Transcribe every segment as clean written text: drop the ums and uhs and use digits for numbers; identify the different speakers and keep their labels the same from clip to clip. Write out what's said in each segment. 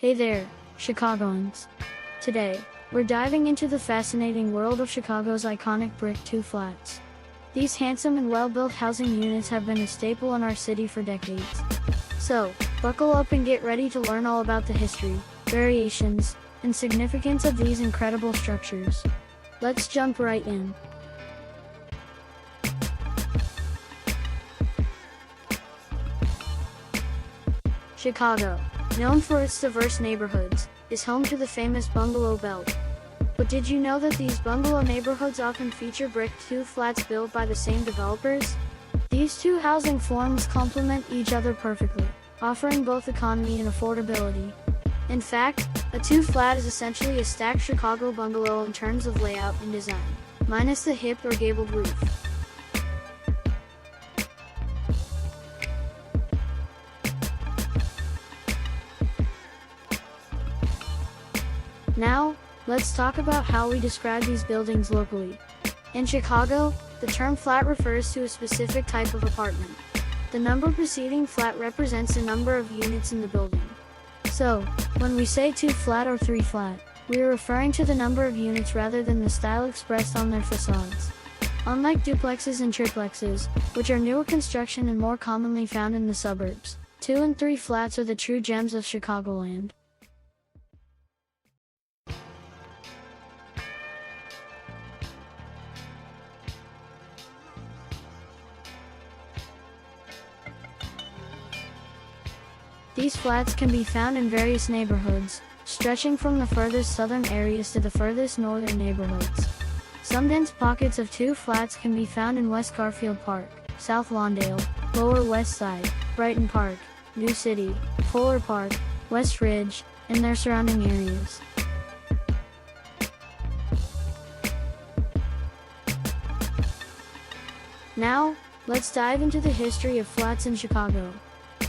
Speaker 1: Hey there, Chicagoans. Today, we're diving into the fascinating world of Chicago's iconic brick two-flats. These handsome and well-built housing units have been a staple in our city for decades. So, buckle up and get ready to learn all about the history, variations, and significance of these incredible structures. Let's jump right in. Chicago, known for its diverse neighborhoods, is home to the famous Bungalow Belt. But did you know that these bungalow neighborhoods often feature brick two-flats built by the same developers? These two housing forms complement each other perfectly, offering both economy and affordability. In fact, a two-flat is essentially a stacked Chicago bungalow in terms of layout and design, minus the hip or gabled roof. Now, let's talk about how we describe these buildings locally. In Chicago, the term flat refers to a specific type of apartment. The number preceding flat represents the number of units in the building. So, when we say two-flat or three-flat, we are referring to the number of units rather than the style expressed on their facades. Unlike duplexes and triplexes, which are newer construction and more commonly found in the suburbs, two- and three-flats are the true gems of Chicagoland. These flats can be found in various neighborhoods, stretching from the furthest southern areas to the furthest northern neighborhoods. Some dense pockets of two flats can be found in West Garfield Park, South Lawndale, Lower West Side, Brighton Park, New City, Fuller Park, West Ridge, and their surrounding areas. Now, let's dive into the history of flats in Chicago.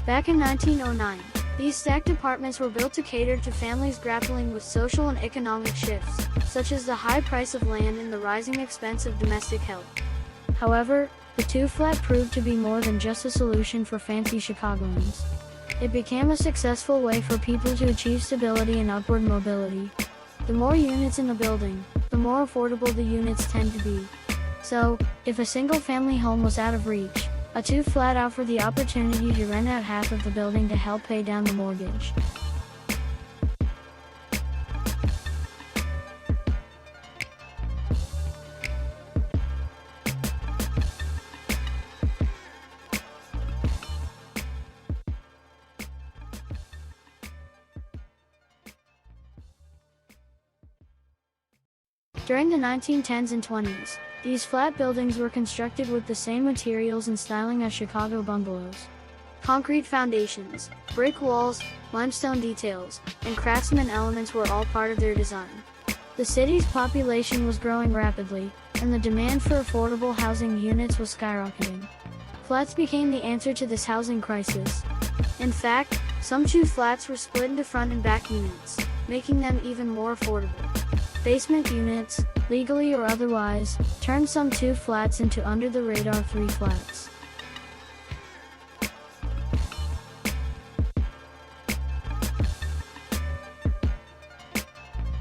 Speaker 1: Back in 1909, these stacked apartments were built to cater to families grappling with social and economic shifts, such as the high price of land and the rising expense of domestic help. However, the two-flat proved to be more than just a solution for fancy Chicagoans. It became a successful way for people to achieve stability and upward mobility. The more units in a building, the more affordable the units tend to be. So, if a single-family home was out of reach, a two-flat offered the opportunity to rent out half of the building to help pay down the mortgage. During the 1910s and 20s, these flat buildings were constructed with the same materials and styling as Chicago bungalows. Concrete foundations, brick walls, limestone details, and craftsman elements were all part of their design. The city's population was growing rapidly, and the demand for affordable housing units was skyrocketing. Flats became the answer to this housing crisis. In fact, some two-flats were split into front and back units, making them even more affordable. Basement units, legally or otherwise, turned some two-flats into under-the-radar three-flats.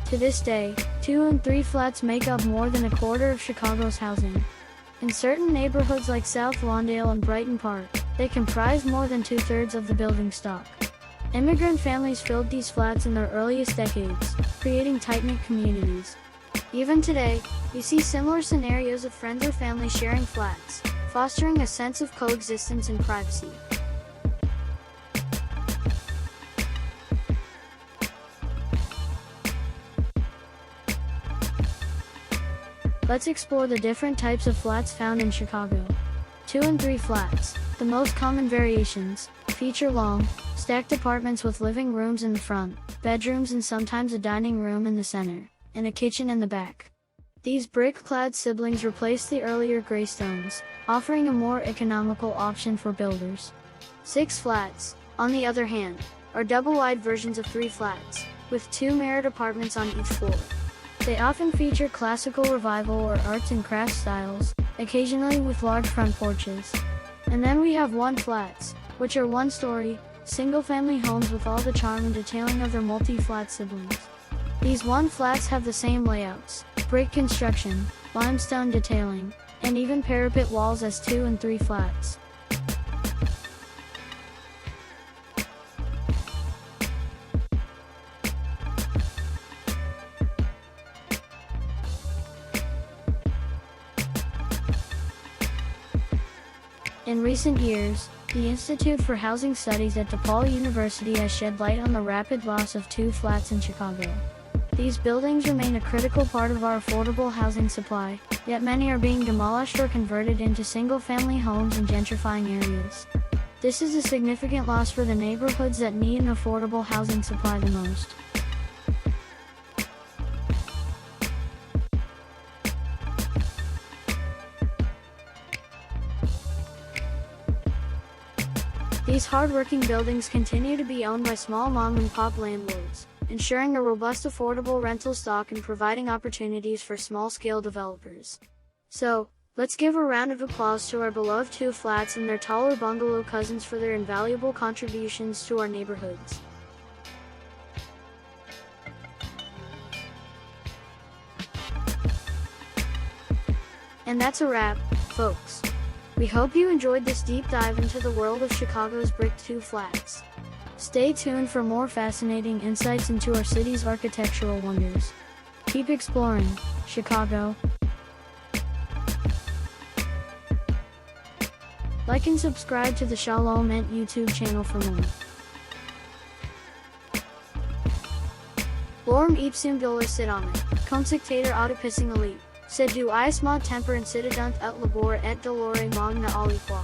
Speaker 1: To this day, two- and three-flats make up more than a quarter of Chicago's housing. In certain neighborhoods like South Lawndale and Brighton Park, they comprise more than two-thirds of the building stock. Immigrant families filled these flats in their earliest decades, creating tight-knit communities. Even today, we see similar scenarios of friends or family sharing flats, fostering a sense of coexistence and privacy. Let's explore the different types of flats found in Chicago. Two- and three-flats, the most common variations, feature long, stacked apartments with living rooms in the front, bedrooms and sometimes a dining room in the center, and a kitchen in the back. These brick-clad siblings replaced the earlier gray stones, offering a more economical option for builders. Six-flats, on the other hand, are double-wide versions of three-flats, with two mirrored apartments on each floor. They often feature classical revival or arts and crafts styles, occasionally with large front porches. And then we have one-flats, which are one-story, single-family homes with all the charm and detailing of their multi-flat siblings. These one flats have the same layouts, brick construction, limestone detailing, and even parapet walls as 2 and 3 flats. In recent years, the Institute for Housing Studies at DePaul University has shed light on the rapid loss of 2 flats in Chicago. These buildings remain a critical part of our affordable housing supply, yet many are being demolished or converted into single-family homes in gentrifying areas. This is a significant loss for the neighborhoods that need an affordable housing supply the most. These hard-working buildings continue to be owned by small mom-and-pop landlords, ensuring a robust affordable rental stock and providing opportunities for small-scale developers. So, let's give a round of applause to our beloved 2 flats and their taller bungalow cousins for their invaluable contributions to our neighborhoods. And that's a wrap, folks. We hope you enjoyed this deep dive into the world of Chicago's brick 2 flats. Stay tuned for more fascinating insights into our city's architectural wonders. Keep exploring, Chicago. Like and subscribe to the Shalom Ent YouTube channel for more. Lorem ipsum dolor sit amen, consectator audipissing elite, sed du ius mod temper incident ut labor et dolore magna aliqua.